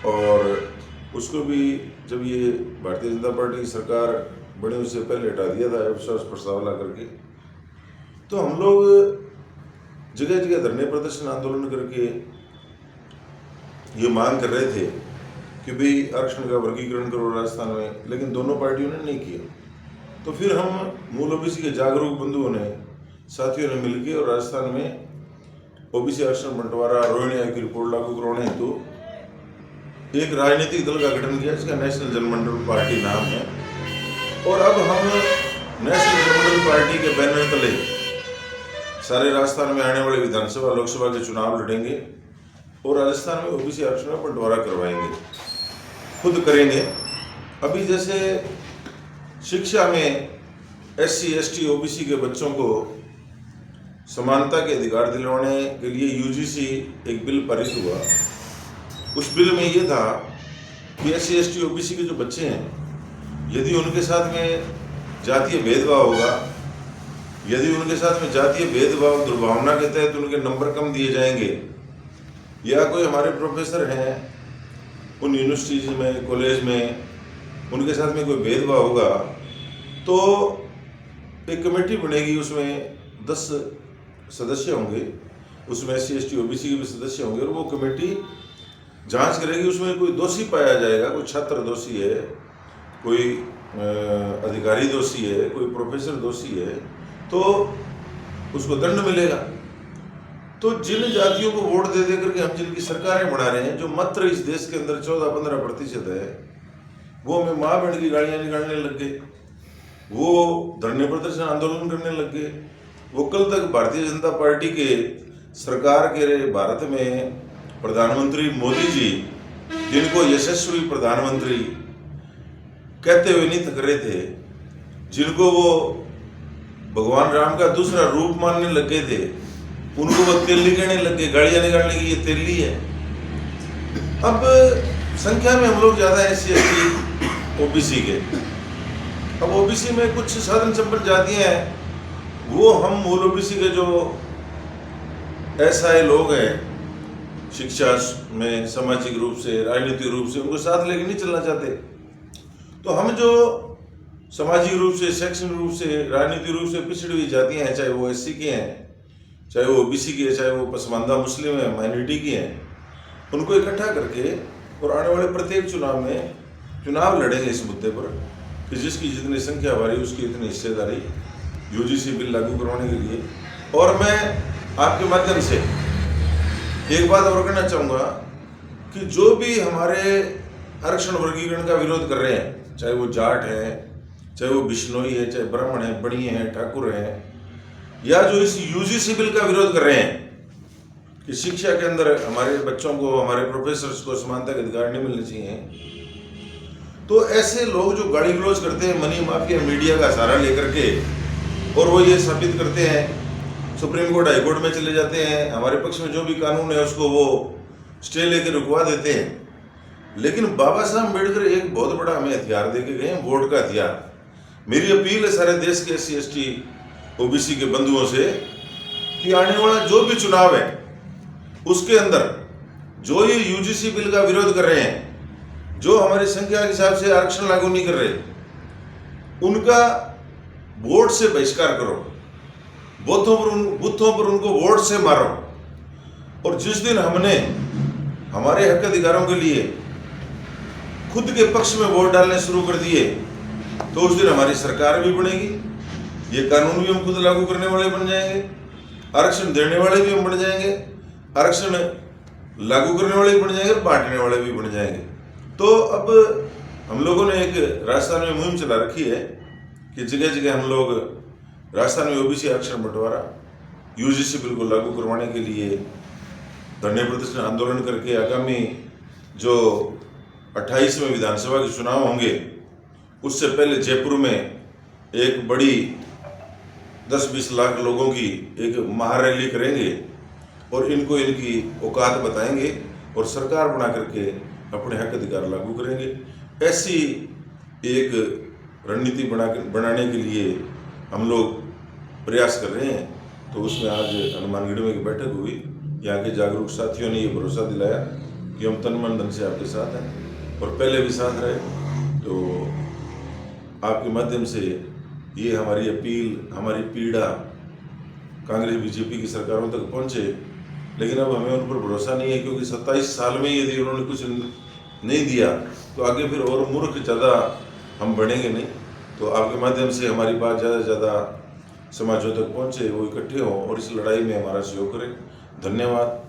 और उसको भी जब ये भारतीय जनता पार्टी की सरकार बनी उससे पहले हटा दिया था अविश्वास प्रस्ताव ला करके। तो हम लोग जगह जगह धरने प्रदर्शन आंदोलन करके ये मांग कर रहे थे कि भाई आरक्षण का वर्गीकरण करो राजस्थान में, लेकिन दोनों पार्टियों ने नहीं किया। तो फिर हम मूल ओबीसी के जागरूक बंधुओं ने, साथियों ने मिलकर और राजस्थान में ओबीसी आरक्षण बंटवारा रोहिणी आयोग की रिपोर्ट लागू करवाने हेतु एक राजनीतिक दल का गठन किया जिसका नेशनल जनमंडल पार्टी नाम है। और अब हम नेशनल जनमंडल पार्टी के बैनर तले सारे राजस्थान में आने वाले विधानसभा लोकसभा के चुनाव लड़ेंगे और राजस्थान में ओबीसी आरक्षण का बंटवारा करवाएंगे, खुद करेंगे। अभी जैसे शिक्षा में SC ST OBC के बच्चों को समानता के अधिकार दिलवाने के लिए UGC एक बिल पारित हुआ। उस बिल में ये था कि SC ST OBC के जो बच्चे हैं, यदि उनके साथ में जातीय भेदभाव होगा, यदि उनके साथ में जातीय भेदभाव दुर्भावना के तहत उनके नंबर कम दिए जाएंगे, या कोई हमारे प्रोफेसर हैं उन यूनिवर्सिटीज में, कॉलेज में, उनके साथ में कोई भेदभाव होगा, तो एक कमेटी बनेगी, उसमें 10 सदस्य होंगे, उसमें SC ST OBC के भी सदस्य होंगे और वो कमेटी जांच करेगी। उसमें कोई दोषी पाया जाएगा, कोई छात्र दोषी है, कोई अधिकारी दोषी है, कोई प्रोफेसर दोषी है, तो उसको दंड मिलेगा। तो जिन जातियों को वोट दे दे करके हम जिनकी सरकारें बना रहे हैं, जो मात्र इस देश के अंदर 14-15% है, वो हमें माँ बहन की गालियाँ निकालने लग गए, वो धरने प्रदर्शन आंदोलन करने लग गए। वो कल तक भारतीय जनता पार्टी के सरकार के भारत में प्रधानमंत्री मोदी जी, जिनको यशस्वी प्रधानमंत्री कहते हुए नहीं थक रहे थे, जिनको वो भगवान राम का दूसरा रूप मानने लग गए थे, उनको वो तेली कहने लग गए, गाड़ियाँ निकालने की ये तेली है। अब संख्या में हम लोग ज़्यादा हैं SC ST OBC के। अब OBC में कुछ साधन संपन्न जातियाँ हैं, वो हम मूल OBC के जो SI लोग हैं, शिक्षा में, सामाजिक रूप से, राजनीतिक रूप से उनको साथ लेके नहीं चलना चाहते। तो हम जो सामाजिक रूप से, शैक्षणिक रूप से, राजनीतिक रूप से पिछड़ी हुई जातियाँ हैं, चाहे वो SC के हैं, चाहे वो OBC की है, चाहे वो पसमानदा मुस्लिम है, माइनॉरिटी की हैं, उनको इकट्ठा करके और आने वाले प्रत्येक चुनाव में चुनाव लड़ेंगे इस मुद्दे पर कि जिसकी जितनी संख्या भारी उसकी इतनी हिस्सेदारी UGC बिल लागू करवाने के लिए। और मैं आपके माध्यम से एक बात और कहना चाहूँगा कि जो भी हमारे आरक्षण वर्गीकरण का विरोध कर रहे हैं, चाहे वो जाट है, चाहे वो बिश्नोई है, चाहे ब्राह्मण है, बनिए हैं, ठाकुर हैं, या जो इस UGC बिल का विरोध कर रहे हैं कि शिक्षा के अंदर हमारे बच्चों को, हमारे प्रोफेसर्स को समानता के अधिकार नहीं मिलने चाहिए, तो ऐसे लोग जो गाली गलौज करते हैं मनी माफिया मीडिया का सहारा लेकर के, और वो ये साबित करते हैं, सुप्रीम कोर्ट, हाई कोर्ट में चले जाते हैं, हमारे पक्ष में जो भी कानून है उसको वो स्टे लेकर रुकवा देते हैं। लेकिन बाबा साहब अम्बेडकर एक बहुत बड़ा हमें हथियार दे के गए हैं, वोट का हथियार। मेरी अपील है सारे देश के SC ST OBC के बंधुओं से कि आने वाला जो भी चुनाव है उसके अंदर जो ये UGC बिल का विरोध कर रहे हैं, जो हमारी संख्या के हिसाब से आरक्षण लागू नहीं कर रहे, उनका वोट से बहिष्कार करो, बूथों पर उनको वोट से मारो। और जिस दिन हमने हमारे हक अधिकारों के लिए खुद के पक्ष में वोट डालने शुरू कर दिए, तो उस दिन हमारी सरकार भी बनेगी, ये कानून भी हम खुद लागू करने वाले बन जाएंगे, आरक्षण देने वाले भी हम बन जाएंगे, आरक्षण लागू करने वाले भी बन जाएंगे, बांटने वाले भी बन जाएंगे। तो अब हम लोगों ने एक राजस्थान में मुहिम चला रखी है कि जगह जगह हम लोग राजस्थान में OBC आरक्षण बंटवारा, UGC बिल को लागू करवाने के लिए धरने प्रदर्शन आंदोलन करके आगामी जो 28वें विधानसभा के चुनाव होंगे उससे पहले जयपुर में एक बड़ी 10-20 लाख लोगों की एक महारैली करेंगे और इनको इनकी औकात बताएंगे और सरकार बना करके अपने हक अधिकार लागू करेंगे। ऐसी एक रणनीति बनाने के लिए हम लोग प्रयास कर रहे हैं। तो उसमें आज हनुमानगढ़ में एक बैठक हुई, यहाँ के जागरूक साथियों ने ये भरोसा दिलाया कि हम तन मन धन से आपके साथ हैं और पहले भी साथ रहे। तो आपके माध्यम से ये हमारी अपील, हमारी पीड़ा कांग्रेस बीजेपी की सरकारों तक पहुँचे, लेकिन अब हमें उन पर भरोसा नहीं है, क्योंकि 27 साल में यदि उन्होंने कुछ नहीं दिया तो आगे फिर और मूर्ख ज़्यादा हम बढ़ेंगे नहीं। तो आपके माध्यम से हमारी बात ज़्यादा से ज़्यादा समाजों तक पहुँचे, वो इकट्ठे हों और इस लड़ाई में हमारा सहयोग करें। धन्यवाद।